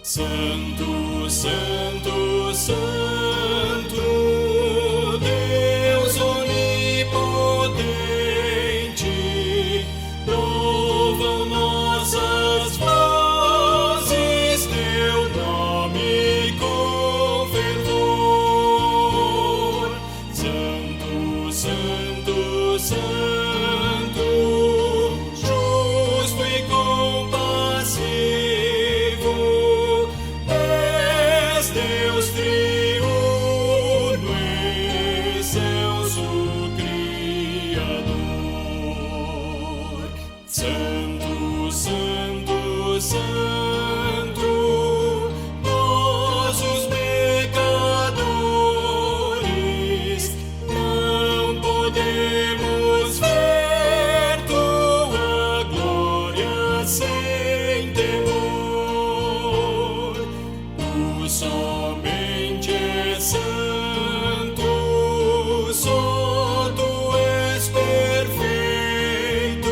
Santo, Santo, Santo, Deus onipotente, louvam nossas vozes teu nome com fervor. Santo, Santo, Santo, justo e compassivo, Deus triuno, excelso Criador. Santo, Santo, Santo, nós os pecadores não podemos ver tua glória sem temor. Tu somente és santo, só tu és perfeito,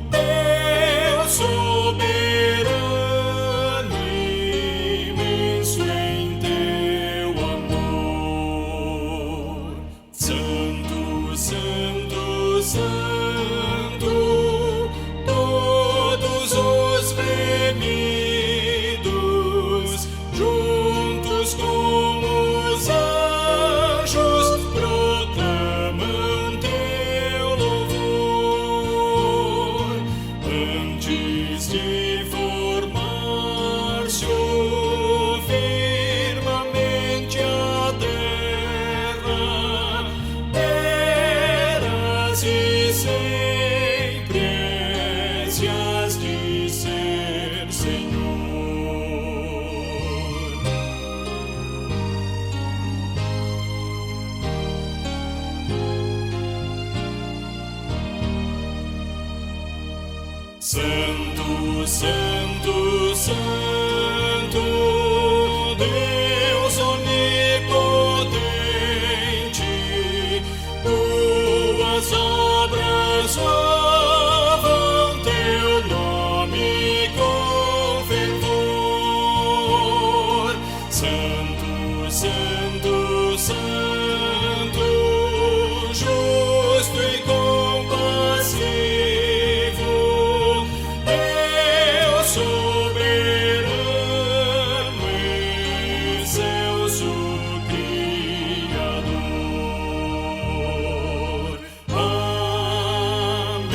Deus soberano, imenso em teu amor. Santo, Santo, Santo, todos os remidos, juntos com os anjos, proclamam teu louvor. Antes de formar-se o firmamente a terra, eras e sempre és e has de ser, Senhor. Santo, Santo, Santo, Deus onipotente, tuas obras louvam teu nome com fervor. Santo, Santo, Santo, justo e compassivo, Deus soberano, excelso Criador. Amém.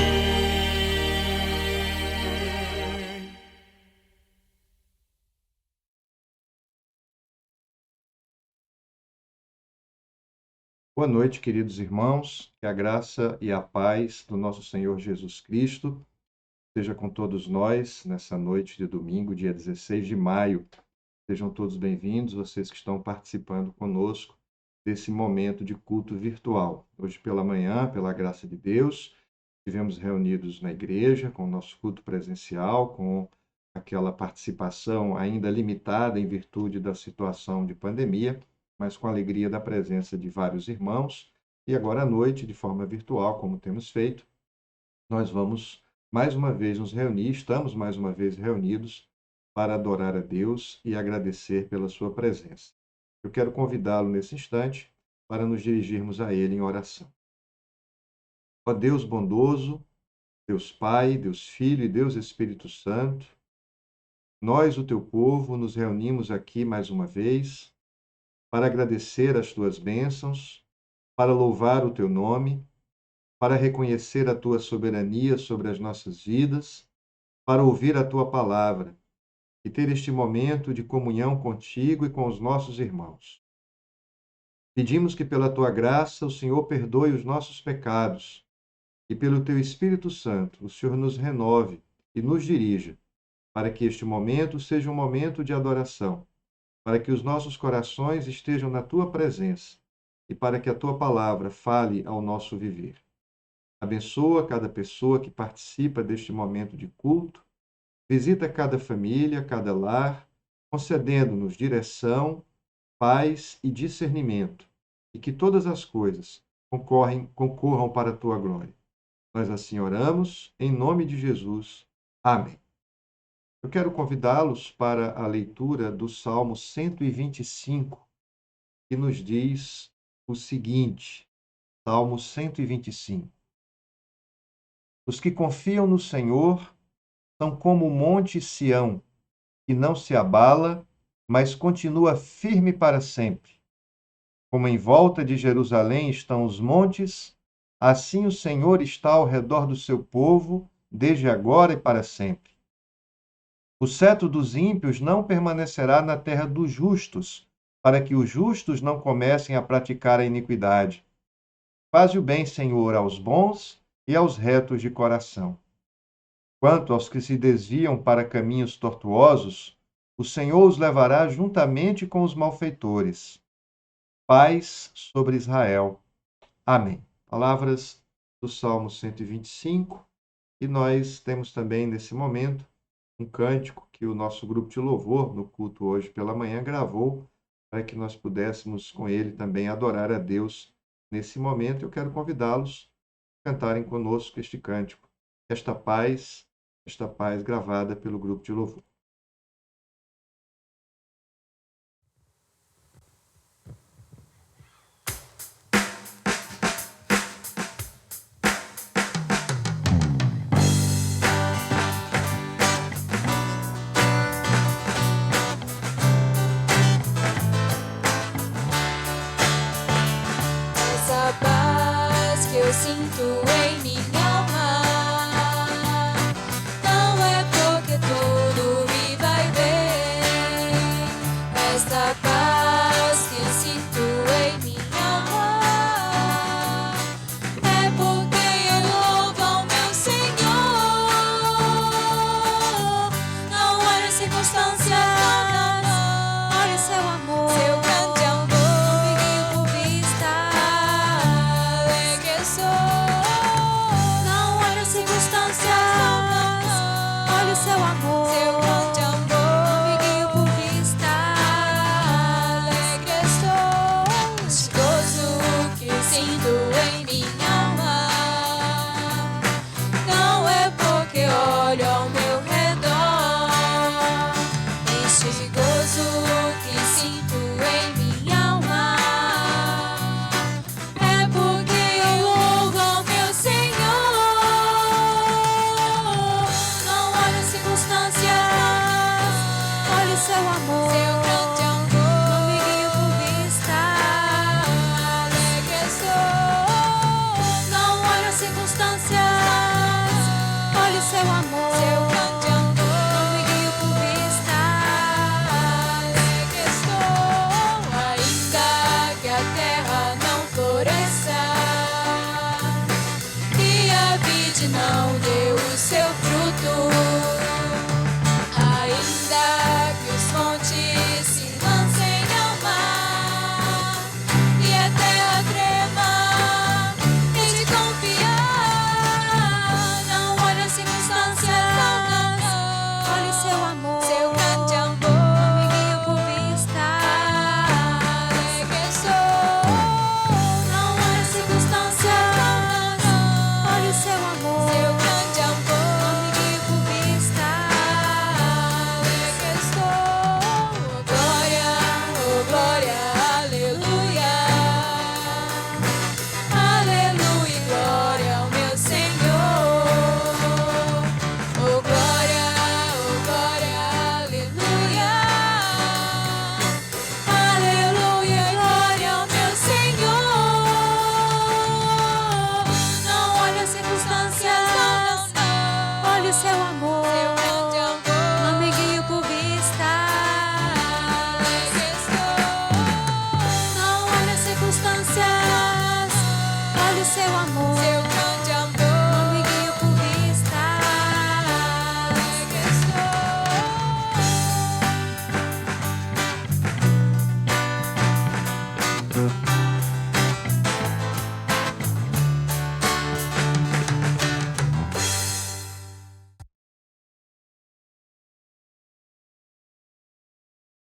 Boa noite, queridos irmãos. Que a graça e a paz do nosso Senhor Jesus Cristo seja com todos nós nessa noite de domingo, dia 16 de maio. Sejam todos bem-vindos, vocês que estão participando conosco desse momento de culto virtual. Hoje pela manhã, pela graça de Deus, estivemos reunidos na igreja com o nosso culto presencial, com aquela participação ainda limitada em virtude da situação de pandemia, mas com a alegria da presença de vários irmãos. E agora à noite, de forma virtual, como temos feito, nós vamos mais uma vez nos reunir, estamos mais uma vez reunidos para adorar a Deus e agradecer pela sua presença. Eu quero convidá-lo nesse instante para nos dirigirmos a Ele em oração. Ó Deus bondoso, Deus Pai, Deus Filho e Deus Espírito Santo, nós, o teu povo, nos reunimos aqui mais uma vez para agradecer as tuas bênçãos, para louvar o teu nome, para reconhecer a tua soberania sobre as nossas vidas, para ouvir a tua palavra e ter este momento de comunhão contigo e com os nossos irmãos. Pedimos que pela tua graça o Senhor perdoe os nossos pecados e pelo teu Espírito Santo o Senhor nos renove e nos dirija, para que este momento seja um momento de adoração, para que os nossos corações estejam na tua presença e para que a tua palavra fale ao nosso viver. Abençoa cada pessoa que participa deste momento de culto, visita cada família, cada lar, concedendo-nos direção, paz e discernimento, e que todas as coisas concorram para a tua glória. Nós assim oramos, em nome de Jesus. Amém. Eu quero convidá-los para a leitura do Salmo 125, que nos diz o seguinte: Salmo 125. Os que confiam no Senhor são como o monte Sião, que não se abala, mas continua firme para sempre. Como em volta de Jerusalém estão os montes, assim o Senhor está ao redor do seu povo, desde agora e para sempre. O cetro dos ímpios não permanecerá na terra dos justos, para que os justos não comecem a praticar a iniquidade. Faze o bem, Senhor, aos bons e aos retos de coração. Quanto aos que se desviam para caminhos tortuosos, o Senhor os levará juntamente com os malfeitores. Paz sobre Israel. Amém. Palavras do Salmo 125. E nós temos também, nesse momento, um cântico que o nosso grupo de louvor, no culto hoje pela manhã, gravou para que nós pudéssemos, com ele, também adorar a Deus nesse momento. Eu quero convidá-los a cantarem conosco este cântico, esta paz gravada pelo grupo de louvor. Essa paz que eu sinto em minha alma não é porque tudo me vai bem. Essa paz que eu sinto em minha alma é porque eu louvo ao meu Senhor. Não olha as circunstâncias, olha o seu amor. Seu grande amor me guia por vista. Alegre sou. Não olha as circunstâncias, olha o seu amor. Seu grande amor me guia por vista. Alegre sou. Este gozo que sinto em minha alma não é porque olho ao meu redor. Este gozo que sinto em minha alma é porque eu louvo ao meu Senhor. Não olha as circunstâncias, olha o seu amor. Seu grande amor não me guia por vista. Alegre sou. Não olha as circunstâncias, olha o seu amor. Seu grande amor não me guia por vista. Alegre estou. Ainda que a terra não floresça e a vide não deu o seu fruto, ainda que os montes se lancem ao mar e a terra trema e de confiar, não olha as circunstâncias, olha o seu amor. Seu grande amor não me guia por vista. Alegre sou. Não olha as circunstâncias, olha o seu amor. Seu grande amor não me guia por vista. Alegre sou. Oh glória, aleluia. Aleluia, glória ao meu Senhor. Oh glória, aleluia. Aleluia, glória ao meu Senhor. Não olha as circunstâncias, olha o seu amor. Seu grande amor não me guia por vista. Alegre estou. Não olha as circunstâncias, olha o seu amor. Seu grande amor não me guia por vista. Alegre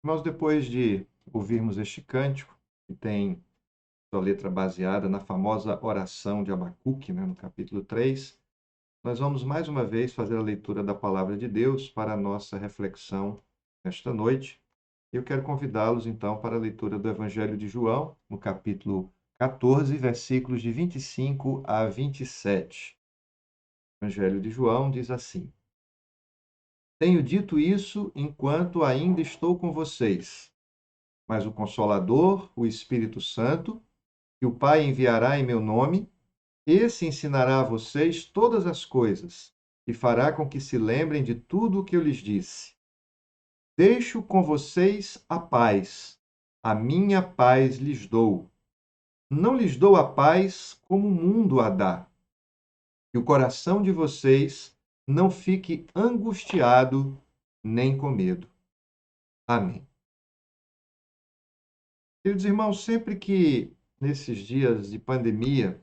Irmãos, depois de ouvirmos este cântico, que tem sua letra baseada na famosa oração de Abacuque, no capítulo 3, nós vamos mais uma vez fazer a leitura da Palavra de Deus para a nossa reflexão nesta noite. Eu quero convidá-los, então, para a leitura do Evangelho de João, no capítulo 14, versículos de 25 a 27. O Evangelho de João diz assim: Tenho dito isso enquanto ainda estou com vocês, mas o Consolador, o Espírito Santo, que o Pai enviará em meu nome, esse ensinará a vocês todas as coisas e fará com que se lembrem de tudo o que eu lhes disse. Deixo com vocês a paz. A minha paz lhes dou. Não lhes dou a paz como o mundo a dá. Que o coração de vocês não fique angustiado nem com medo. Amém. Queridos irmãos, sempre que nesses dias de pandemia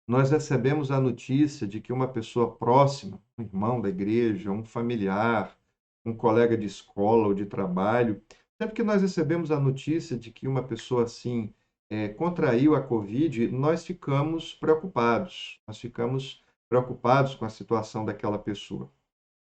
nós recebemos a notícia de que uma pessoa próxima, um irmão da igreja, um familiar, um colega de escola ou de trabalho, sempre que nós recebemos a notícia de que uma pessoa assim contraiu a Covid, nós ficamos preocupados. Nós ficamos preocupados com a situação daquela pessoa.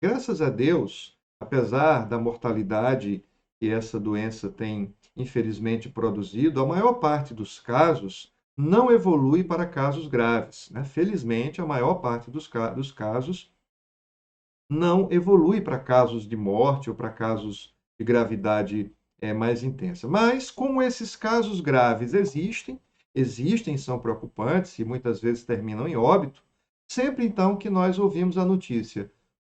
Graças a Deus, apesar da mortalidade que essa doença tem, infelizmente, produzido, a maior parte dos casos não evolui para casos graves, né? Felizmente, a maior parte dos casos não evolui para casos de morte ou para casos de gravidade mais intensa. Mas, como esses casos graves existem, são preocupantes e muitas vezes terminam em óbito, sempre então que nós ouvimos a notícia,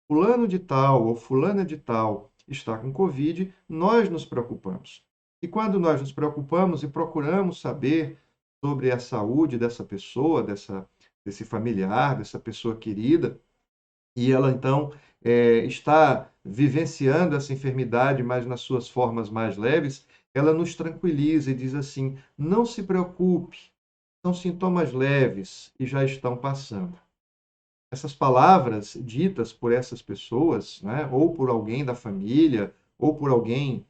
fulano de tal ou fulana de tal está com Covid, nós nos preocupamos. E quando nós nos preocupamos e procuramos saber sobre a saúde dessa pessoa, desse familiar, dessa pessoa querida, e ela então está vivenciando essa enfermidade, mas nas suas formas mais leves, ela nos tranquiliza e diz assim: não se preocupe, são sintomas leves e já estão passando. Essas palavras ditas por essas pessoas, né, ou por alguém da família, ou por alguém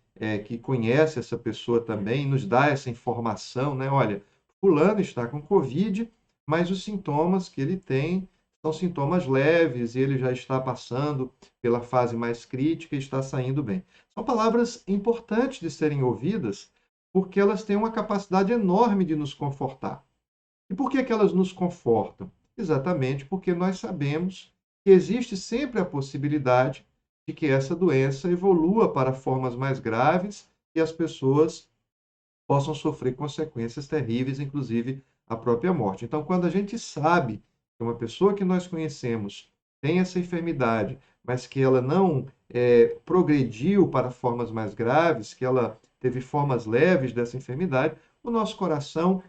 que conhece essa pessoa também, nos dá essa informação, né? Olha, fulano está com Covid, mas os sintomas que ele tem são sintomas leves e ele já está passando pela fase mais crítica e está saindo bem. São palavras importantes de serem ouvidas porque elas têm uma capacidade enorme de nos confortar. E por que elas nos confortam? Exatamente porque nós sabemos que existe sempre a possibilidade de que essa doença evolua para formas mais graves e as pessoas possam sofrer consequências terríveis, inclusive a própria morte. Então, quando a gente sabe que uma pessoa que nós conhecemos tem essa enfermidade, mas que ela não progrediu para formas mais graves, que ela teve formas leves dessa enfermidade, o nosso coração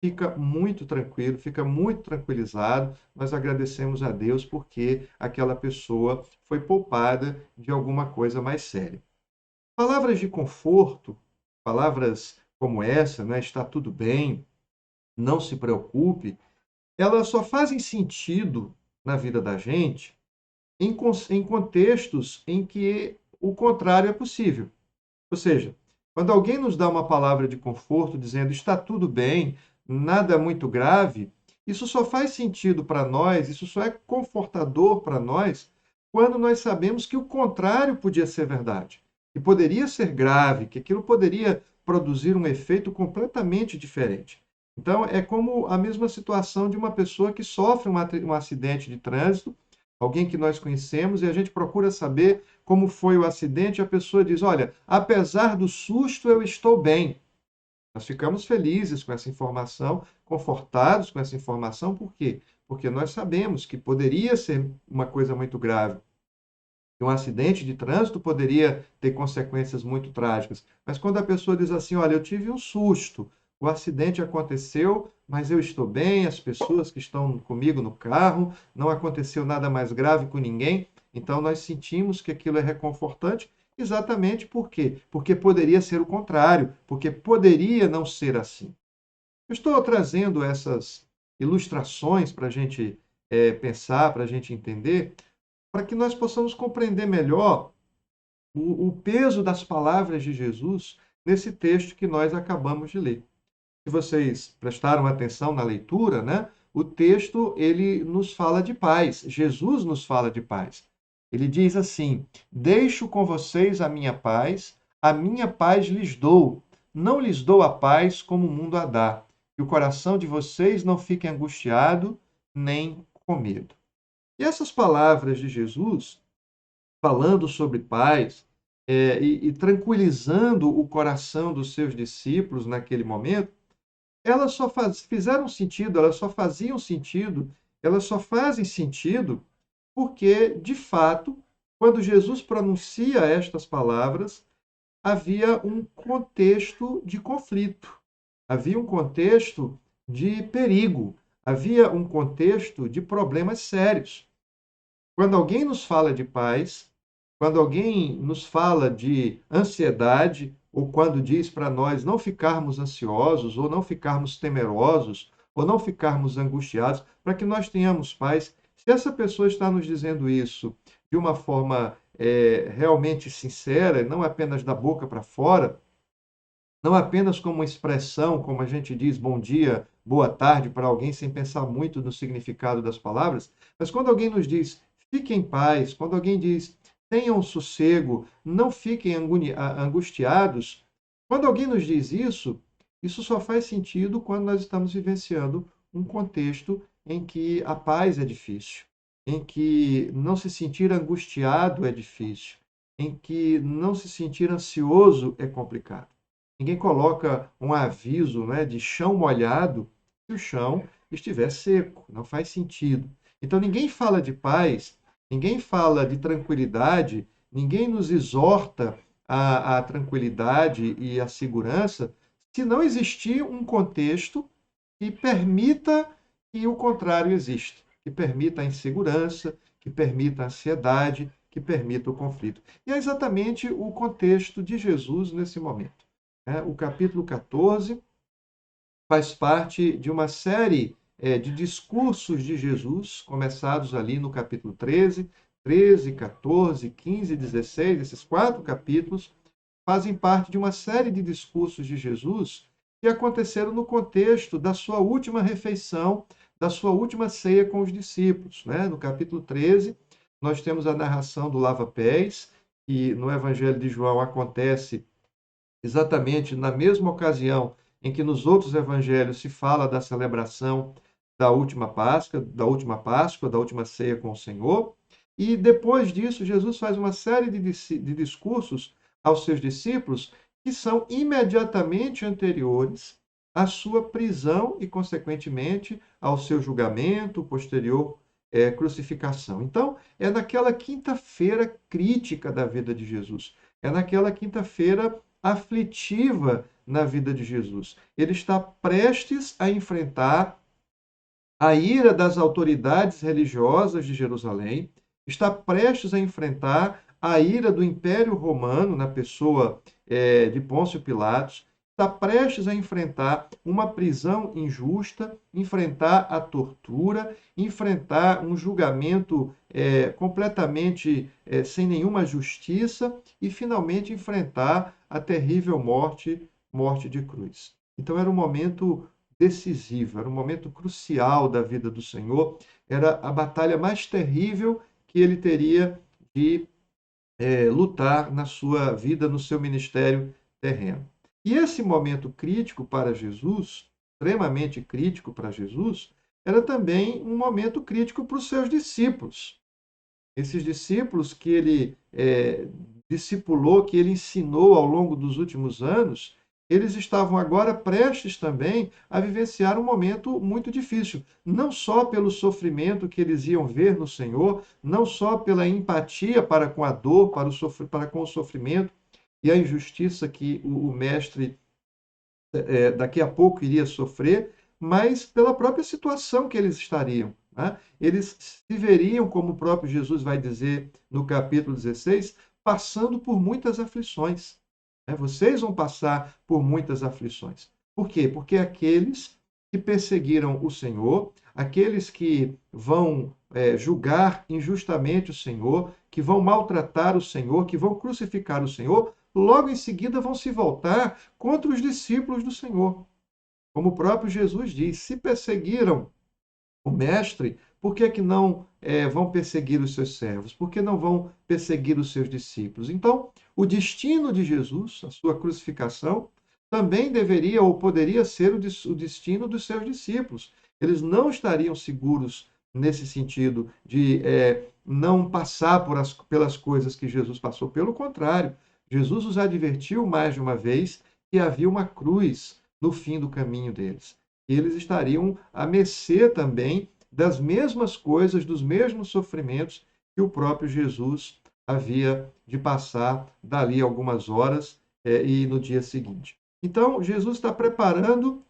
fica muito tranquilo, fica muito tranquilizado. Nós agradecemos a Deus porque aquela pessoa foi poupada de alguma coisa mais séria. Palavras de conforto, palavras como essa, né, está tudo bem, não se preocupe, elas só fazem sentido na vida da gente em contextos em que o contrário é possível. Ou seja, quando alguém nos dá uma palavra de conforto dizendo está tudo bem, nada muito grave, isso só faz sentido para nós, isso só é confortador para nós quando nós sabemos que o contrário podia ser verdade, que poderia ser grave, que aquilo poderia produzir um efeito completamente diferente. Então, é como a mesma situação de uma pessoa que sofre um acidente de trânsito, alguém que nós conhecemos, e a gente procura saber como foi o acidente, e a pessoa diz: olha, apesar do susto, eu estou bem. Nós ficamos felizes com essa informação, confortados com essa informação, por quê? Porque nós sabemos que poderia ser uma coisa muito grave. Um acidente de trânsito poderia ter consequências muito trágicas. Mas quando a pessoa diz assim: olha, eu tive um susto, o acidente aconteceu, mas eu estou bem, as pessoas que estão comigo no carro, não aconteceu nada mais grave com ninguém, então nós sentimos que aquilo é reconfortante. Exatamente por quê? Porque poderia ser o contrário, porque poderia não ser assim. Eu estou trazendo essas ilustrações para a gente pensar, para a gente entender, para que nós possamos compreender melhor o peso das palavras de Jesus nesse texto que nós acabamos de ler. Se vocês prestaram atenção na leitura, né, o texto ele nos fala de paz. Jesus nos fala de paz. Ele diz assim: deixo com vocês a minha paz lhes dou. Não lhes dou a paz como o mundo a dá. Que o coração de vocês não fique angustiado nem com medo. E essas palavras de Jesus, falando sobre paz, e tranquilizando o coração dos seus discípulos naquele momento, elas só fizeram sentido, elas só faziam sentido, elas só fazem sentido porque, de fato, quando Jesus pronuncia estas palavras, havia um contexto de conflito, havia um contexto de perigo, havia um contexto de problemas sérios. Quando alguém nos fala de paz, quando alguém nos fala de ansiedade, ou quando diz para nós não ficarmos ansiosos, ou não ficarmos temerosos, ou não ficarmos angustiados, para que nós tenhamos paz, se essa pessoa está nos dizendo isso de uma forma realmente sincera, não apenas da boca para fora, não apenas como uma expressão, como a gente diz bom dia, boa tarde para alguém, sem pensar muito no significado das palavras, mas quando alguém nos diz fique em paz, quando alguém diz tenham sossego, não fiquem angustiados, quando alguém nos diz isso só faz sentido quando nós estamos vivenciando um contexto em que a paz é difícil, em que não se sentir angustiado é difícil, em que não se sentir ansioso é complicado. Ninguém coloca um aviso, né, de chão molhado se o chão estiver seco. Não faz sentido. Então, ninguém fala de paz, ninguém fala de tranquilidade, ninguém nos exorta à tranquilidade e à segurança se não existir um contexto que permita que o contrário exista, que permita a insegurança, que permita a ansiedade, que permita o conflito. E é exatamente o contexto de Jesus nesse momento. O capítulo 14 faz parte de uma série de discursos de Jesus, começados ali no capítulo 13, 14, 15 e 16. Esses 4 capítulos fazem parte de uma série de discursos de Jesus que aconteceram no contexto da sua última refeição, da sua última ceia com os discípulos. No capítulo 13, nós temos a narração do lava-pés, que no Evangelho de João acontece exatamente na mesma ocasião em que nos outros evangelhos se fala da celebração da última Páscoa, da última ceia com o Senhor. E depois disso, Jesus faz uma série de discursos aos seus discípulos que são imediatamente anteriores à sua prisão e, consequentemente, ao seu julgamento, posterior crucificação. Então, é naquela quinta-feira crítica da vida de Jesus, é naquela quinta-feira aflitiva na vida de Jesus. Ele está prestes a enfrentar a ira das autoridades religiosas de Jerusalém, está prestes a enfrentar a ira do Império Romano na pessoa de Pôncio Pilatos, está prestes a enfrentar uma prisão injusta, enfrentar a tortura, enfrentar um julgamento completamente sem nenhuma justiça e, finalmente, enfrentar a terrível morte de cruz. Então, era um momento decisivo, era um momento crucial da vida do Senhor, era a batalha mais terrível que ele teria de lutar na sua vida, no seu ministério terreno. E esse momento crítico para Jesus, extremamente crítico para Jesus, era também um momento crítico para os seus discípulos. Esses discípulos que ele discipulou, que ele ensinou ao longo dos últimos anos, eles estavam agora prestes também a vivenciar um momento muito difícil, não só pelo sofrimento que eles iam ver no Senhor, não só pela empatia para com a dor, para com o sofrimento e a injustiça que o mestre daqui a pouco iria sofrer, mas pela própria situação que eles estariam. Eles se veriam, como o próprio Jesus vai dizer no capítulo 16, passando por muitas aflições. Vocês vão passar por muitas aflições. Por quê? Porque aqueles que perseguiram o Senhor, aqueles que vão julgar injustamente o Senhor, que vão maltratar o Senhor, que vão crucificar o Senhor, logo em seguida vão se voltar contra os discípulos do Senhor. Como o próprio Jesus diz, se perseguiram o mestre, por que que não vão perseguir os seus servos? Por que não vão perseguir os seus discípulos? Então, o destino de Jesus, a sua crucificação, também deveria ou poderia ser o destino dos seus discípulos. Eles não estariam seguros nesse sentido de não passar pelas coisas que Jesus passou. Pelo contrário, Jesus os advertiu mais de uma vez que havia uma cruz no fim do caminho deles. Eles estariam à mercê também das mesmas coisas, dos mesmos sofrimentos que o próprio Jesus havia de passar dali algumas horas e no dia seguinte. Então, Jesus está preparando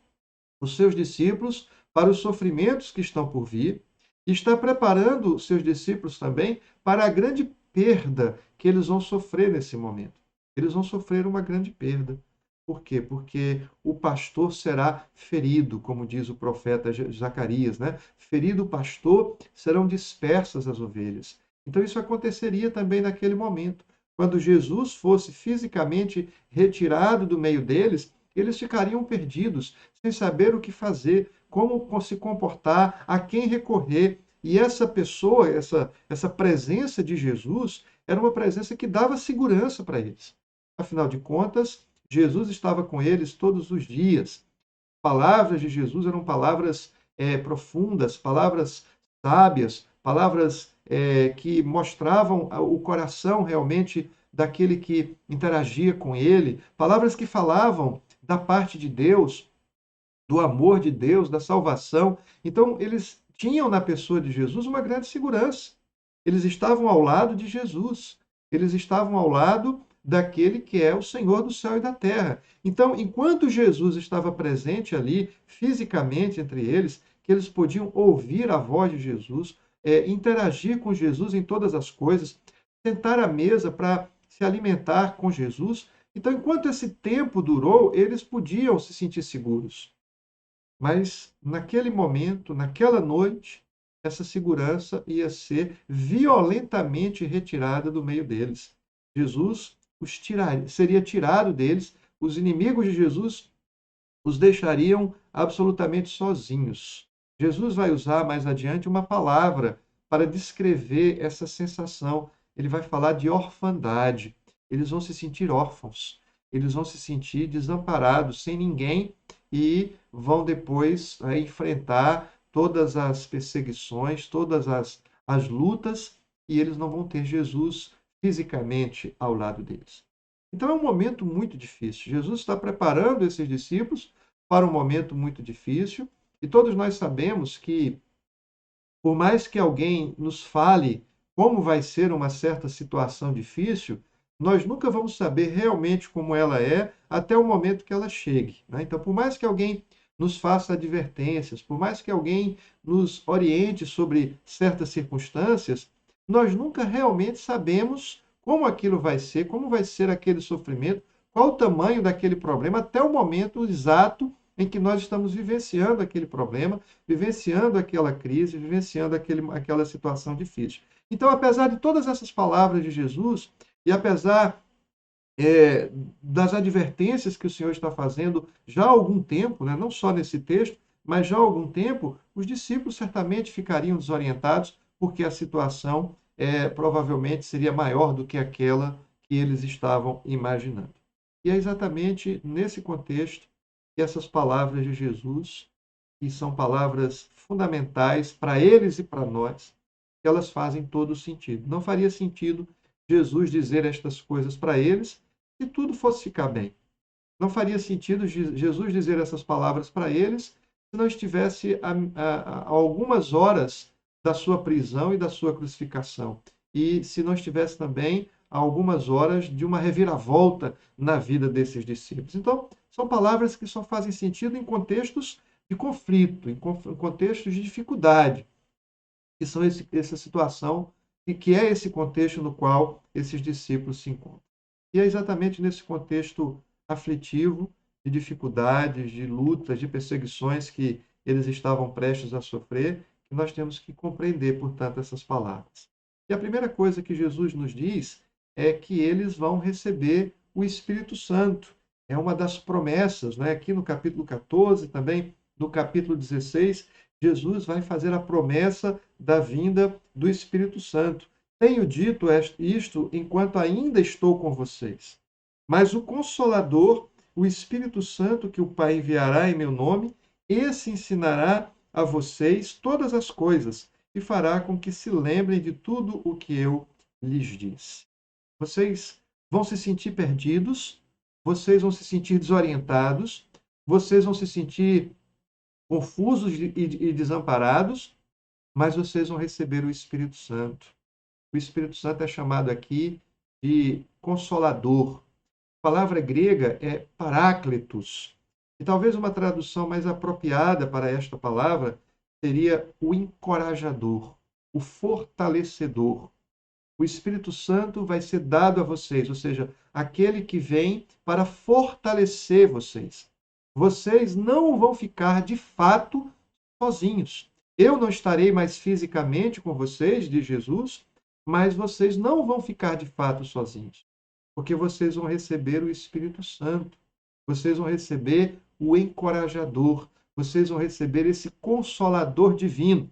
os seus discípulos para os sofrimentos que estão por vir e está preparando os seus discípulos também para a grande perda que eles vão sofrer nesse momento. Eles vão sofrer uma grande perda. Por quê? Porque o pastor será ferido, como diz o profeta Zacarias, né? Ferido o pastor, serão dispersas as ovelhas. Então isso aconteceria também naquele momento. Quando Jesus fosse fisicamente retirado do meio deles, eles ficariam perdidos, sem saber o que fazer, como se comportar, a quem recorrer. E essa pessoa, essa presença de Jesus, era uma presença que dava segurança para eles. Afinal de contas, Jesus estava com eles todos os dias. Palavras de Jesus eram palavras profundas, palavras sábias, palavras que mostravam o coração realmente daquele que interagia com ele, palavras que falavam da parte de Deus, do amor de Deus, da salvação. Então, eles tinham na pessoa de Jesus uma grande segurança. Eles estavam ao lado de Jesus. Eles estavam ao lado daquele que é o Senhor do céu e da terra. Então, enquanto Jesus estava presente ali, fisicamente entre eles, que eles podiam ouvir a voz de Jesus, interagir com Jesus em todas as coisas, sentar à mesa para se alimentar com Jesus. Então, enquanto esse tempo durou, eles podiam se sentir seguros. Mas, naquele momento, naquela noite, essa segurança ia ser violentamente retirada do meio deles. Jesus seria tirado deles, os inimigos de Jesus os deixariam absolutamente sozinhos. Jesus vai usar mais adiante uma palavra para descrever essa sensação. Ele vai falar de orfandade. Eles vão se sentir órfãos, eles vão se sentir desamparados, sem ninguém, e vão depois enfrentar todas as perseguições, todas as lutas, e eles não vão ter Jesus fisicamente ao lado deles. Então é um momento muito difícil. Jesus está preparando esses discípulos para um momento muito difícil, e todos nós sabemos que, por mais que alguém nos fale como vai ser uma certa situação difícil, nós nunca vamos saber realmente como ela é até o momento que ela chegue, né? Então, por mais que alguém nos faça advertências, por mais que alguém nos oriente sobre certas circunstâncias, nós nunca realmente sabemos como aquilo vai ser, como vai ser aquele sofrimento, qual o tamanho daquele problema, até o momento exato em que nós estamos vivenciando aquele problema, vivenciando aquela crise, vivenciando aquela situação difícil. Então, apesar de todas essas palavras de Jesus, e apesar das advertências que o Senhor está fazendo já há algum tempo, né, não só nesse texto, mas já há algum tempo, os discípulos certamente ficariam desorientados, porque a situação provavelmente seria maior do que aquela que eles estavam imaginando. E é exatamente nesse contexto que essas palavras de Jesus, que são palavras fundamentais para eles e para nós, que elas fazem todo o sentido. Não faria sentido Jesus dizer estas coisas para eles se tudo fosse ficar bem. Não faria sentido Jesus dizer essas palavras para eles se não estivesse a algumas horas da sua prisão e da sua crucificação. E se não estivesse também a algumas horas de uma reviravolta na vida desses discípulos. Então, são palavras que só fazem sentido em contextos de conflito, em contextos de dificuldade, que são essa situação e que é esse contexto no qual esses discípulos se encontram. E é exatamente nesse contexto aflitivo, de dificuldades, de lutas, de perseguições que eles estavam prestes a sofrer, que nós temos que compreender, portanto, essas palavras. E a primeira coisa que Jesus nos diz é que eles vão receber o Espírito Santo. É uma das promessas, né? Aqui no capítulo 14, também no capítulo 16, Jesus vai fazer a promessa da vinda do Espírito Santo. Tenho dito isto enquanto ainda estou com vocês. Mas o Consolador, o Espírito Santo, que o Pai enviará em meu nome, esse ensinará a vocês todas as coisas e fará com que se lembrem de tudo o que eu lhes disse. Vocês vão se sentir perdidos, vocês vão se sentir desorientados, vocês vão se sentir confusos e desamparados, mas vocês vão receber o Espírito Santo. O Espírito Santo é chamado aqui de Consolador. A palavra grega é Paráclitos. E talvez uma tradução mais apropriada para esta palavra seria o encorajador, o fortalecedor. O Espírito Santo vai ser dado a vocês, ou seja, aquele que vem para fortalecer vocês. Vocês não vão ficar de fato sozinhos. Eu não estarei mais fisicamente com vocês, diz Jesus, mas vocês não vão ficar de fato sozinhos, porque vocês vão receber o Espírito Santo, vocês vão receber o encorajador, vocês vão receber esse consolador divino.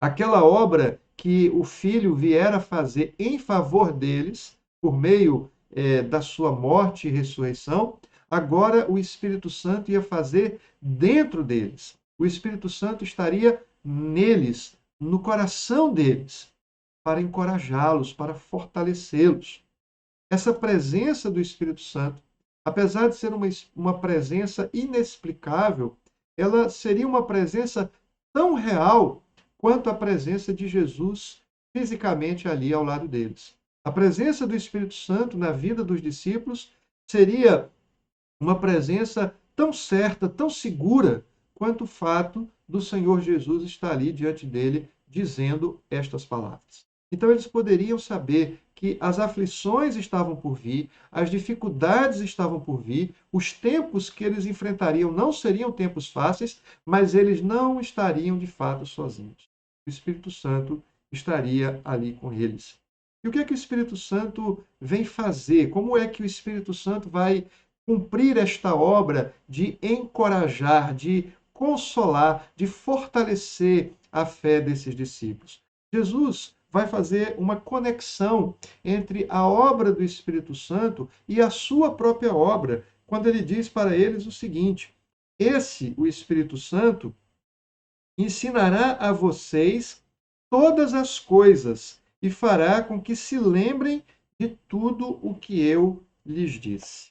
Aquela obra que o Filho viera fazer em favor deles, por meio da sua morte e ressurreição, agora o Espírito Santo ia fazer dentro deles. O Espírito Santo estaria neles, no coração deles, para encorajá-los, para fortalecê-los. Essa presença do Espírito Santo, apesar de ser uma presença inexplicável, ela seria uma presença tão real quanto a presença de Jesus fisicamente ali ao lado deles. A presença do Espírito Santo na vida dos discípulos seria uma presença tão certa, tão segura, quanto o fato do Senhor Jesus estar ali diante dele dizendo estas palavras. Então eles poderiam saber que as aflições estavam por vir, as dificuldades estavam por vir, os tempos que eles enfrentariam não seriam tempos fáceis, mas eles não estariam de fato sozinhos. O Espírito Santo estaria ali com eles. E o que é que o Espírito Santo vem fazer? Como é que o Espírito Santo vai cumprir esta obra de encorajar, de consolar, de fortalecer a fé desses discípulos? Jesus vai fazer uma conexão entre a obra do Espírito Santo e a sua própria obra, quando ele diz para eles o seguinte: o Espírito Santo, ensinará a vocês todas as coisas e fará com que se lembrem de tudo o que eu lhes disse.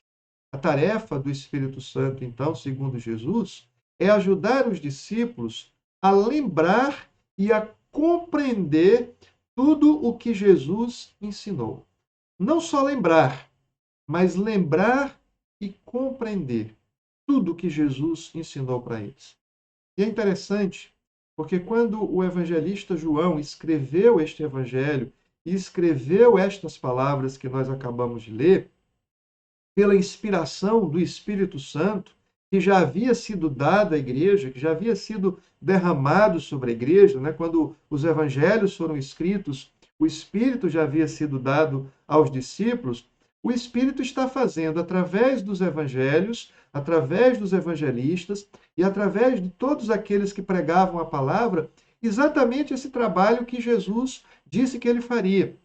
A tarefa do Espírito Santo, então, segundo Jesus, é ajudar os discípulos a lembrar e a compreender tudo o que Jesus ensinou. Não só lembrar, mas lembrar e compreender tudo o que Jesus ensinou para eles. E é interessante, porque quando o evangelista João escreveu este evangelho e escreveu estas palavras que nós acabamos de ler, pela inspiração do Espírito Santo, que já havia sido dado à igreja, que já havia sido derramado sobre a igreja, né? Quando os evangelhos foram escritos, o Espírito já havia sido dado aos discípulos. O Espírito está fazendo, através dos evangelhos, através dos evangelistas e através de todos aqueles que pregavam a palavra, exatamente esse trabalho que Jesus disse que ele faria.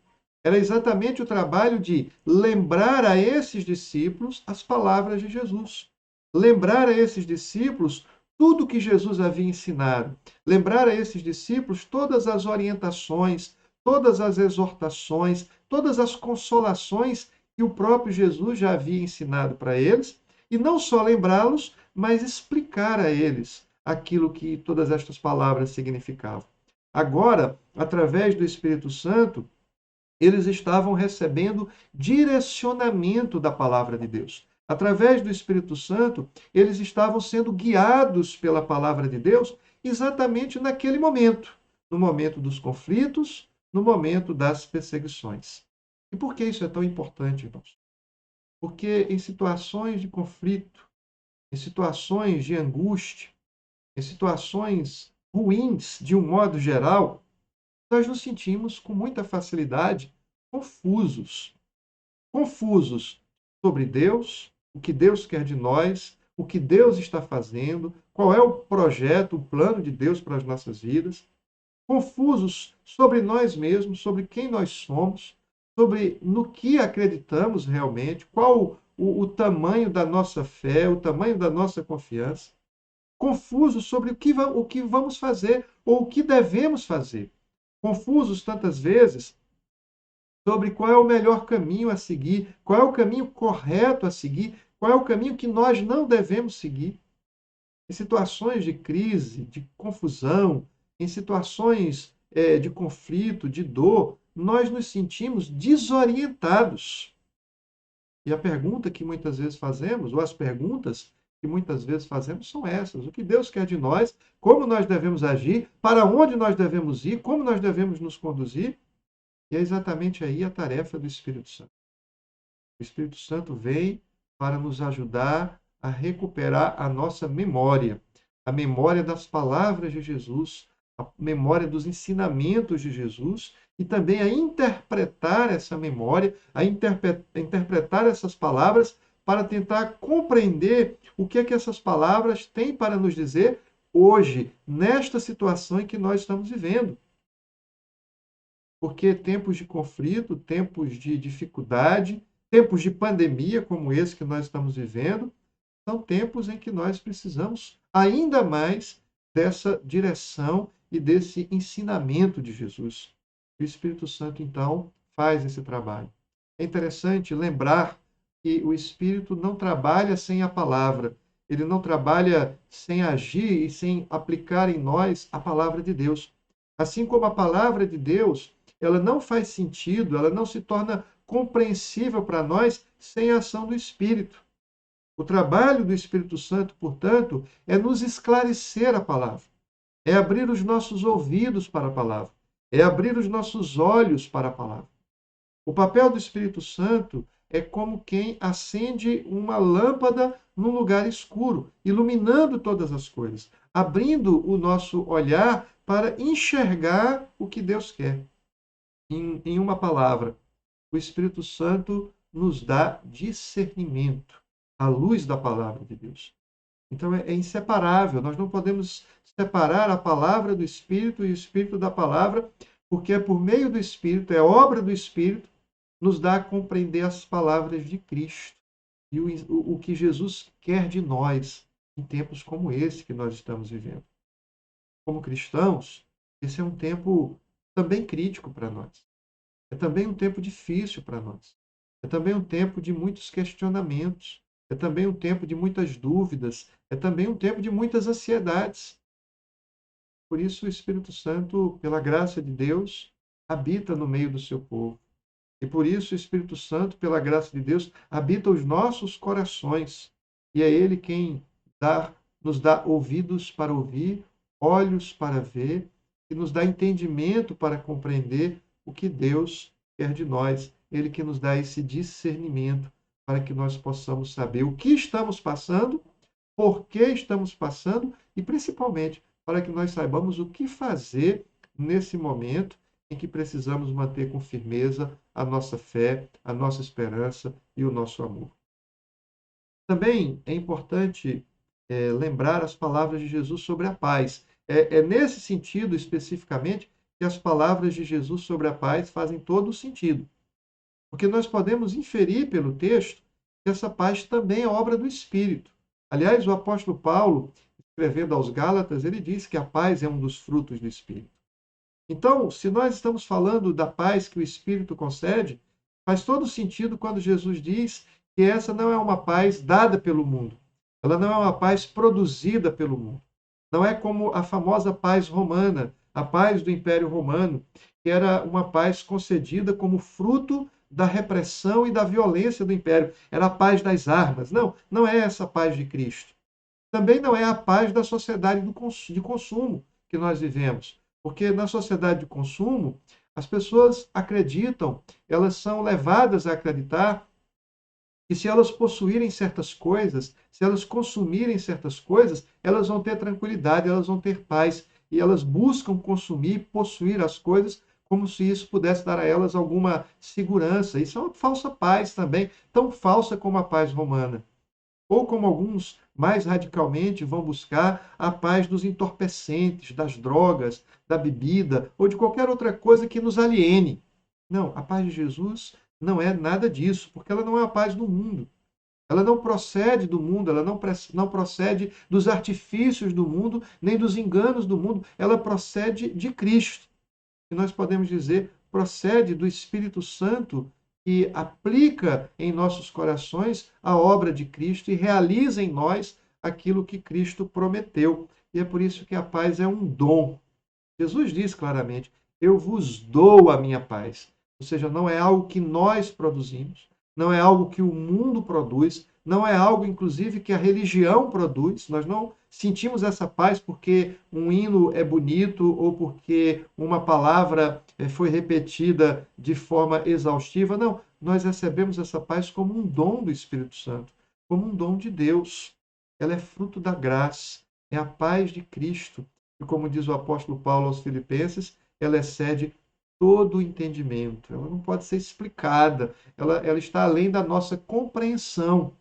Era exatamente o trabalho de lembrar a esses discípulos as palavras de Jesus. Lembrar a esses discípulos tudo que Jesus havia ensinado. Lembrar a esses discípulos todas as orientações, todas as exortações, todas as consolações que o próprio Jesus já havia ensinado para eles. E não só lembrá-los, mas explicar a eles aquilo que todas estas palavras significavam. Agora, através do Espírito Santo, eles estavam recebendo direcionamento da palavra de Deus. Através do Espírito Santo, eles estavam sendo guiados pela palavra de Deus exatamente naquele momento, no momento dos conflitos, no momento das perseguições. E por que isso é tão importante, irmãos? Porque em situações de conflito, em situações de angústia, em situações ruins, de um modo geral, nós nos sentimos com muita facilidade confusos. Confusos sobre Deus, o que Deus quer de nós, o que Deus está fazendo, qual é o projeto, o plano de Deus para as nossas vidas, confusos sobre nós mesmos, sobre quem nós somos, sobre no que acreditamos realmente, qual o tamanho da nossa fé, o tamanho da nossa confiança, confusos sobre o que vamos fazer ou o que devemos fazer, confusos tantas vezes sobre qual é o melhor caminho a seguir, qual é o caminho correto a seguir, qual é o caminho que nós não devemos seguir. Em situações de crise, de confusão, em situações de conflito, de dor, nós nos sentimos desorientados. E a pergunta que muitas vezes fazemos, ou as perguntas que muitas vezes fazemos são essas: o que Deus quer de nós, como nós devemos agir, para onde nós devemos ir, como nós devemos nos conduzir? E é exatamente aí a tarefa do Espírito Santo. O Espírito Santo vem para nos ajudar a recuperar a nossa memória, a memória das palavras de Jesus, a memória dos ensinamentos de Jesus e também a interpretar essa memória, a interpretar essas palavras para tentar compreender o que é que essas palavras têm para nos dizer hoje, nesta situação em que nós estamos vivendo. Porque tempos de conflito, tempos de dificuldade, tempos de pandemia como esse que nós estamos vivendo, são tempos em que nós precisamos ainda mais dessa direção e desse ensinamento de Jesus. O Espírito Santo, então, faz esse trabalho. É interessante lembrar que o Espírito não trabalha sem a palavra. Ele não trabalha sem agir e sem aplicar em nós a palavra de Deus. Assim como a palavra de Deus, ela não faz sentido, ela não se torna compreensível para nós sem a ação do Espírito. O trabalho do Espírito Santo, portanto, é nos esclarecer a palavra, é abrir os nossos ouvidos para a palavra, é abrir os nossos olhos para a palavra. O papel do Espírito Santo é como quem acende uma lâmpada num lugar escuro, iluminando todas as coisas, abrindo o nosso olhar para enxergar o que Deus quer. Em uma palavra, o Espírito Santo nos dá discernimento à luz da palavra de Deus. Então é inseparável, nós não podemos separar a palavra do Espírito e o Espírito da palavra, porque é por meio do Espírito, é obra do Espírito, nos dá a compreender as palavras de Cristo e o que Jesus quer de nós em tempos como esse que nós estamos vivendo. Como cristãos, esse é um tempo também crítico para nós. É também um tempo difícil para nós. É também um tempo de muitos questionamentos. É também um tempo de muitas dúvidas. É também um tempo de muitas ansiedades. Por isso, o Espírito Santo, pela graça de Deus, habita no meio do seu povo. E por isso, o Espírito Santo, pela graça de Deus, habita os nossos corações. E é Ele quem nos dá ouvidos para ouvir, olhos para ver, e nos dá entendimento para compreender o que Deus quer de nós. Ele que nos dá esse discernimento para que nós possamos saber o que estamos passando, por que estamos passando e, principalmente, para que nós saibamos o que fazer nesse momento em que precisamos manter com firmeza a nossa fé, a nossa esperança e o nosso amor. Também é importante lembrar as palavras de Jesus sobre a paz. É nesse sentido, especificamente, que as palavras de Jesus sobre a paz fazem todo o sentido. Porque nós podemos inferir pelo texto que essa paz também é obra do Espírito. Aliás, o apóstolo Paulo, escrevendo aos Gálatas, ele diz que a paz é um dos frutos do Espírito. Então, se nós estamos falando da paz que o Espírito concede, faz todo sentido quando Jesus diz que essa não é uma paz dada pelo mundo. Ela não é uma paz produzida pelo mundo. Não é como a famosa paz romana, a paz do Império Romano, que era uma paz concedida como fruto da repressão e da violência do Império. Era a paz das armas. Não, não é essa paz de Cristo. Também não é a paz da sociedade de consumo que nós vivemos. Porque na sociedade de consumo, as pessoas acreditam, elas são levadas a acreditar que se elas possuírem certas coisas, se elas consumirem certas coisas, elas vão ter tranquilidade, elas vão ter paz. E elas buscam consumir, possuir as coisas, como se isso pudesse dar a elas alguma segurança. Isso é uma falsa paz também, tão falsa como a paz romana. Ou como alguns mais radicalmente vão buscar a paz dos entorpecentes, das drogas, da bebida ou de qualquer outra coisa que nos aliene. Não, a paz de Jesus não é nada disso, porque ela não é a paz do mundo. Ela não procede do mundo, ela não procede dos artifícios do mundo, nem dos enganos do mundo. Ela procede de Cristo. E nós podemos dizer, procede do Espírito Santo, que aplica em nossos corações a obra de Cristo e realiza em nós aquilo que Cristo prometeu. E é por isso que a paz é um dom. Jesus diz claramente: eu vos dou a minha paz. Ou seja, não é algo que nós produzimos, não é algo que o mundo produz, não é algo, inclusive, que a religião produz. Nós não sentimos essa paz porque um hino é bonito ou porque uma palavra foi repetida de forma exaustiva. Não, nós recebemos essa paz como um dom do Espírito Santo, como um dom de Deus. Ela é fruto da graça, é a paz de Cristo. E como diz o apóstolo Paulo aos Filipenses, ela excede todo o entendimento. Ela não pode ser explicada, ela está além da nossa compreensão,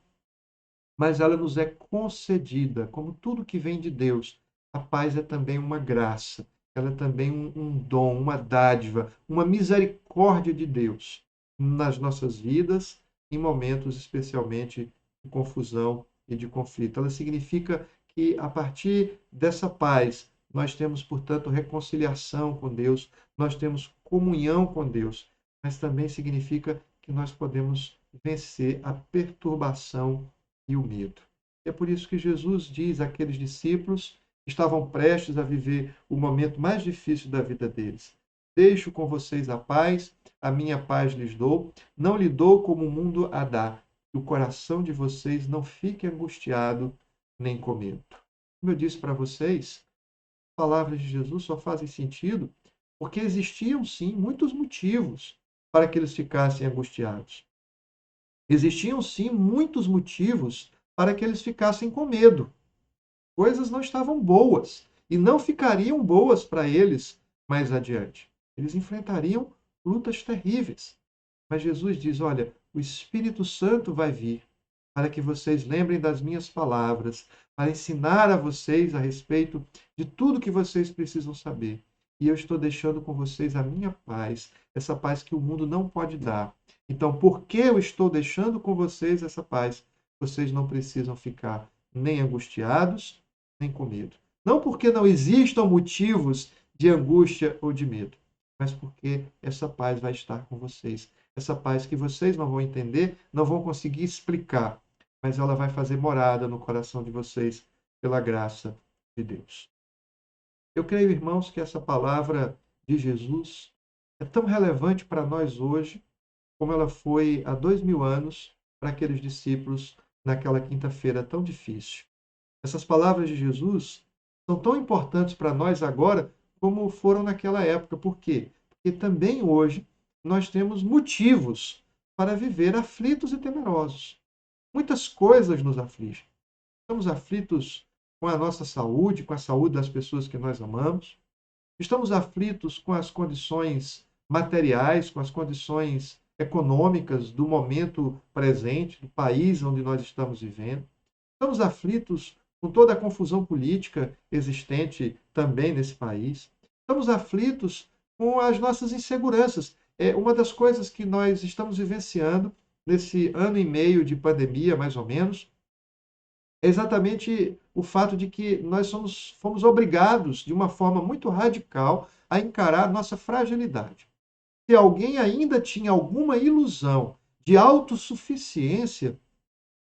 mas ela nos é concedida, como tudo que vem de Deus. A paz é também uma graça, ela é também um dom, uma dádiva, uma misericórdia de Deus nas nossas vidas, em momentos especialmente de confusão e de conflito. Ela significa que, a partir dessa paz, nós temos, portanto, reconciliação com Deus, nós temos comunhão com Deus, mas também significa que nós podemos vencer a perturbação e o medo. É por isso que Jesus diz àqueles discípulos que estavam prestes a viver o momento mais difícil da vida deles: deixo com vocês a paz, a minha paz lhes dou, não lhe dou como o mundo a dá, que o coração de vocês não fique angustiado nem com medo. Como eu disse para vocês, as palavras de Jesus só fazem sentido porque existiam, sim, muitos motivos para que eles ficassem angustiados. Existiam, sim, muitos motivos para que eles ficassem com medo. Coisas não estavam boas e não ficariam boas para eles mais adiante. Eles enfrentariam lutas terríveis. Mas Jesus diz: olha, o Espírito Santo vai vir para que vocês lembrem das minhas palavras, para ensinar a vocês a respeito de tudo que vocês precisam saber. E eu estou deixando com vocês a minha paz, essa paz que o mundo não pode dar. Então, porque eu estou deixando com vocês essa paz, vocês não precisam ficar nem angustiados, nem com medo. Não porque não existam motivos de angústia ou de medo, mas porque essa paz vai estar com vocês. Essa paz que vocês não vão entender, não vão conseguir explicar, mas ela vai fazer morada no coração de vocês pela graça de Deus. Eu creio, irmãos, que essa palavra de Jesus é tão relevante para nós hoje como ela foi há 2000 anos para aqueles discípulos naquela quinta-feira tão difícil. Essas palavras de Jesus são tão importantes para nós agora como foram naquela época. Por quê? Porque também hoje nós temos motivos para viver aflitos e temerosos. Muitas coisas nos afligem. Estamos aflitos com a nossa saúde, com a saúde das pessoas que nós amamos. Estamos aflitos com as condições materiais, com as condições econômicas do momento presente, do país onde nós estamos vivendo. Estamos aflitos com toda a confusão política existente também nesse país. Estamos aflitos com as nossas inseguranças. É uma das coisas que nós estamos vivenciando nesse ano e meio de pandemia, mais ou menos, é exatamente o fato de que nós fomos obrigados, de uma forma muito radical, a encarar nossa fragilidade. Se alguém ainda tinha alguma ilusão de autossuficiência,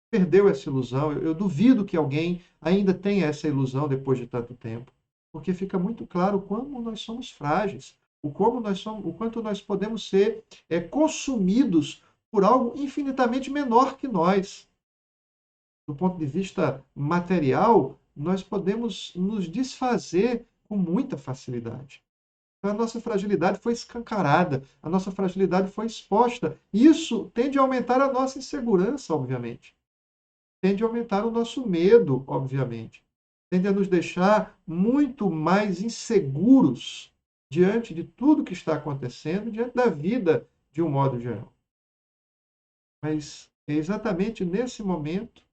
perdeu essa ilusão. Eu duvido que alguém ainda tenha essa ilusão depois de tanto tempo, porque fica muito claro como nós somos frágeis, o quanto nós podemos ser consumidos por algo infinitamente menor que nós. Do ponto de vista material, nós podemos nos desfazer com muita facilidade. A nossa fragilidade foi escancarada, a nossa fragilidade foi exposta. Isso tende a aumentar a nossa insegurança, obviamente. Tende a aumentar o nosso medo, obviamente. Tende a nos deixar muito mais inseguros diante de tudo que está acontecendo, diante da vida de um modo geral. Mas é exatamente nesse momento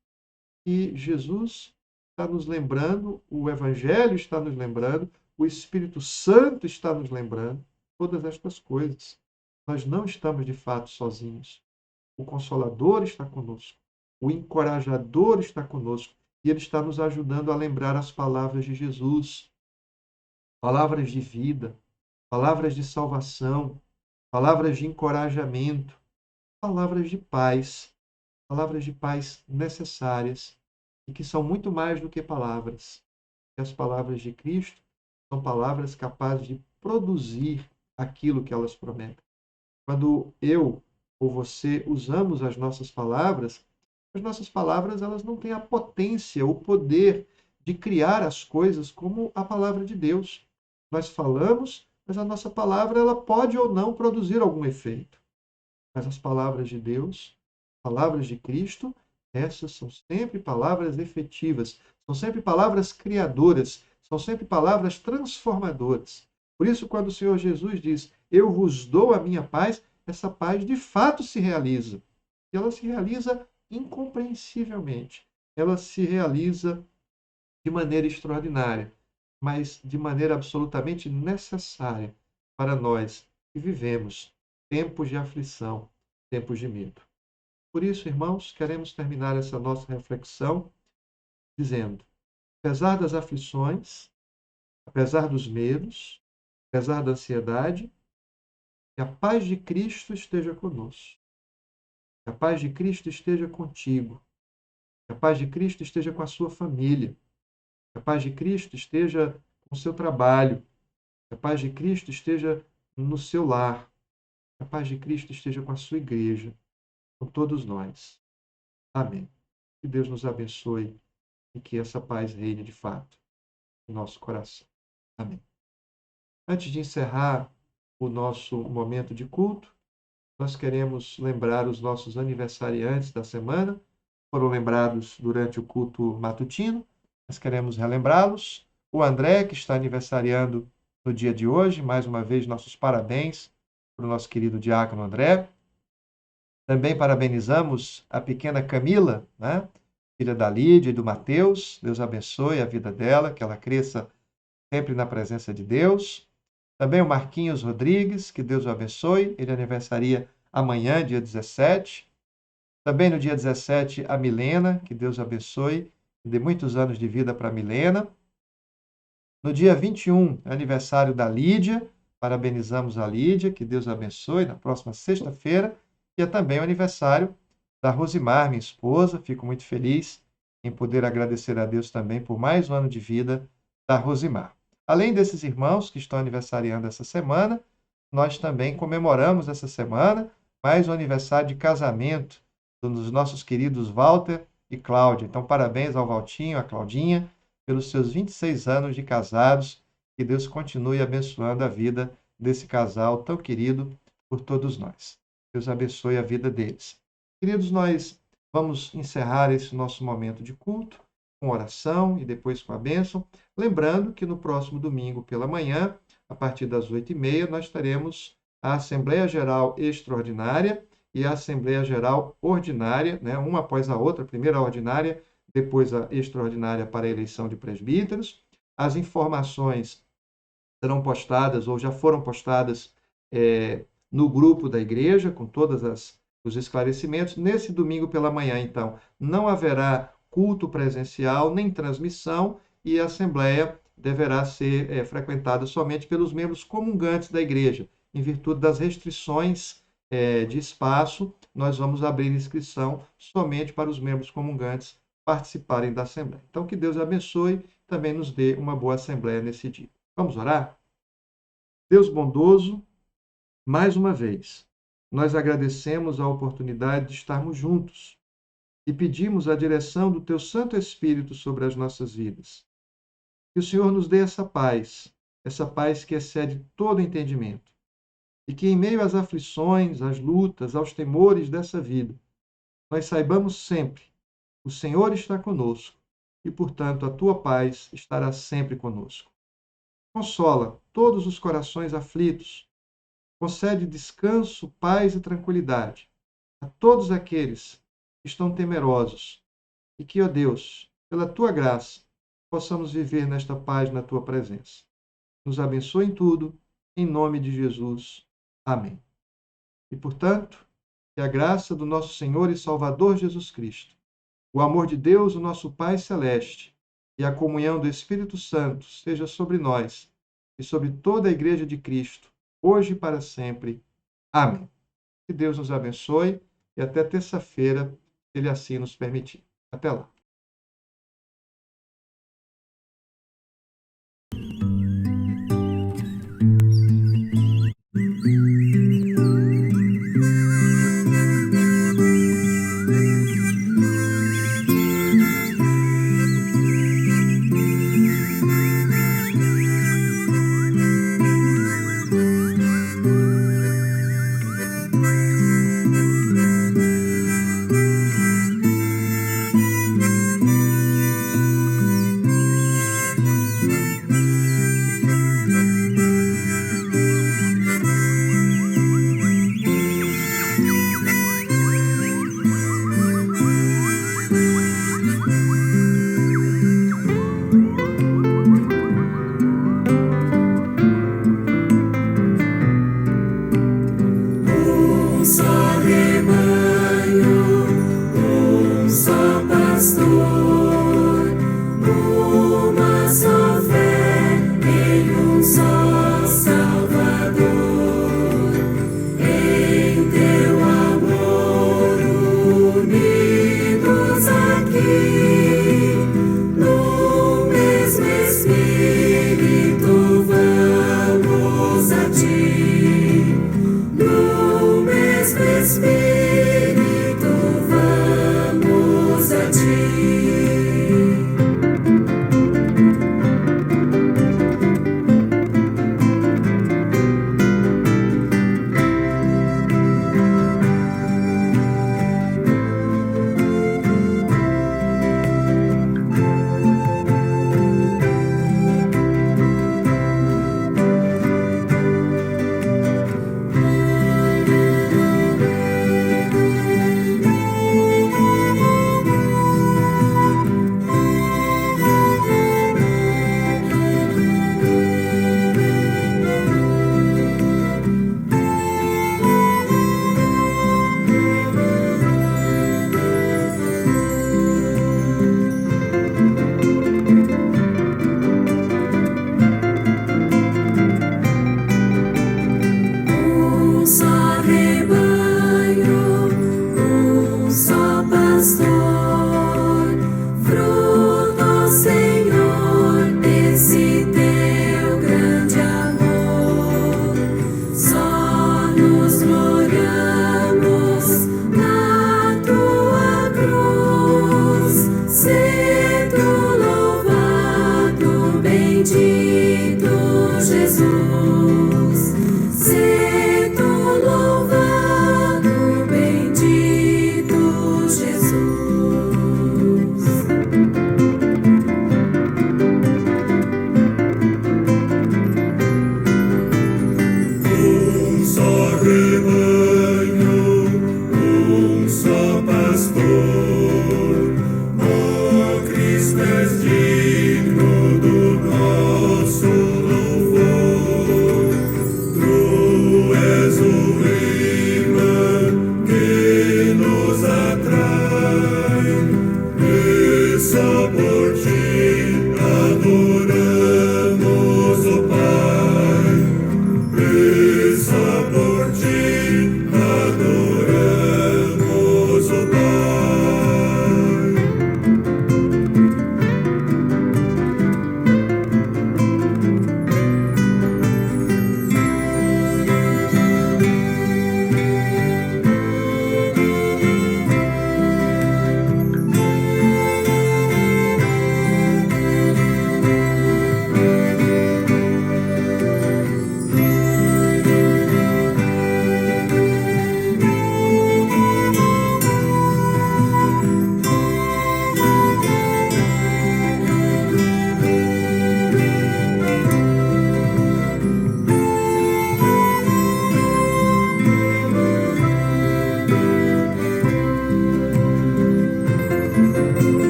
E Jesus está nos lembrando, o Evangelho está nos lembrando, o Espírito Santo está nos lembrando todas estas coisas. Nós não estamos de fato sozinhos. O Consolador está conosco. O Encorajador está conosco. E ele está nos ajudando a lembrar as palavras de Jesus. Palavras de vida, palavras de salvação, palavras de encorajamento, palavras de paz necessárias e que são muito mais do que palavras. E as palavras de Cristo são palavras capazes de produzir aquilo que elas prometem. Quando eu ou você usamos as nossas palavras elas não têm a potência, o poder de criar as coisas como a palavra de Deus. Nós falamos, mas a nossa palavra ela pode ou não produzir algum efeito. Mas as palavras de Deus, palavras de Cristo, essas são sempre palavras efetivas, são sempre palavras criadoras, são sempre palavras transformadoras. Por isso, quando o Senhor Jesus diz, eu vos dou a minha paz, essa paz de fato se realiza. E ela se realiza incompreensivelmente. Ela se realiza de maneira extraordinária, mas de maneira absolutamente necessária para nós que vivemos tempos de aflição, tempos de medo. Por isso, irmãos, queremos terminar essa nossa reflexão dizendo, apesar das aflições, apesar dos medos, apesar da ansiedade, que a paz de Cristo esteja conosco. Que a paz de Cristo esteja contigo. Que a paz de Cristo esteja com a sua família. Que a paz de Cristo esteja com o seu trabalho. Que a paz de Cristo esteja no seu lar. Que a paz de Cristo esteja com a sua igreja, com todos nós. Amém. Que Deus nos abençoe e que essa paz reine de fato no nosso coração. Amém. Antes de encerrar o nosso momento de culto, nós queremos lembrar os nossos aniversariantes da semana. Foram lembrados durante o culto matutino. Nós queremos relembrá-los. O André, que está aniversariando no dia de hoje. Mais uma vez, nossos parabéns para o nosso querido diácono André. Também parabenizamos a pequena Camila, né? Filha da Lídia e do Mateus. Deus abençoe a vida dela, que ela cresça sempre na presença de Deus. Também o Marquinhos Rodrigues, que Deus o abençoe. Ele aniversaria amanhã, dia 17. Também no dia 17, a Milena, que Deus o abençoe. E dê muitos anos de vida para a Milena. No dia 21, aniversário da Lídia. Parabenizamos a Lídia, que Deus a abençoe, na próxima sexta-feira. E é também o aniversário da Rosimar, minha esposa. Fico muito feliz em poder agradecer a Deus também por mais um ano de vida da Rosimar. Além desses irmãos que estão aniversariando essa semana, nós também comemoramos essa semana mais um aniversário de casamento dos nossos queridos Walter e Cláudia. Então, parabéns ao Valtinho, à Claudinha, pelos seus 26 anos de casados. Que Deus continue abençoando a vida desse casal tão querido por todos nós. Deus abençoe a vida deles. Queridos, nós vamos encerrar esse nosso momento de culto com oração e depois com a bênção. Lembrando que no próximo domingo pela manhã, a partir das 8h30, nós teremos a Assembleia Geral Extraordinária e a Assembleia Geral Ordinária, né? Uma após a outra, primeiro a ordinária, depois a extraordinária para a eleição de presbíteros. As informações serão postadas ou já foram postadas no grupo da igreja, com todos os esclarecimentos. Nesse domingo pela manhã, então, não haverá culto presencial, nem transmissão, e a Assembleia deverá ser frequentada somente pelos membros comungantes da igreja. Em virtude das restrições de espaço, nós vamos abrir inscrição somente para os membros comungantes participarem da Assembleia. Então, que Deus abençoe, também nos dê uma boa Assembleia nesse dia. Vamos orar? Deus bondoso, mais uma vez, nós agradecemos a oportunidade de estarmos juntos e pedimos a direção do Teu Santo Espírito sobre as nossas vidas. Que o Senhor nos dê essa paz que excede todo entendimento, e que em meio às aflições, às lutas, aos temores dessa vida, nós saibamos sempre, o Senhor está conosco e, portanto, a Tua paz estará sempre conosco. Consola todos os corações aflitos, concede descanso, paz e tranquilidade a todos aqueles que estão temerosos, e que, ó Deus, pela tua graça, possamos viver nesta paz na tua presença. Nos abençoe em tudo, em nome de Jesus. Amém. E, portanto, que a graça do nosso Senhor e Salvador Jesus Cristo, o amor de Deus, o nosso Pai Celeste, e a comunhão do Espírito Santo seja sobre nós e sobre toda a Igreja de Cristo, hoje e para sempre. Amém. Que Deus nos abençoe e até terça-feira, se Ele assim nos permitir. Até lá.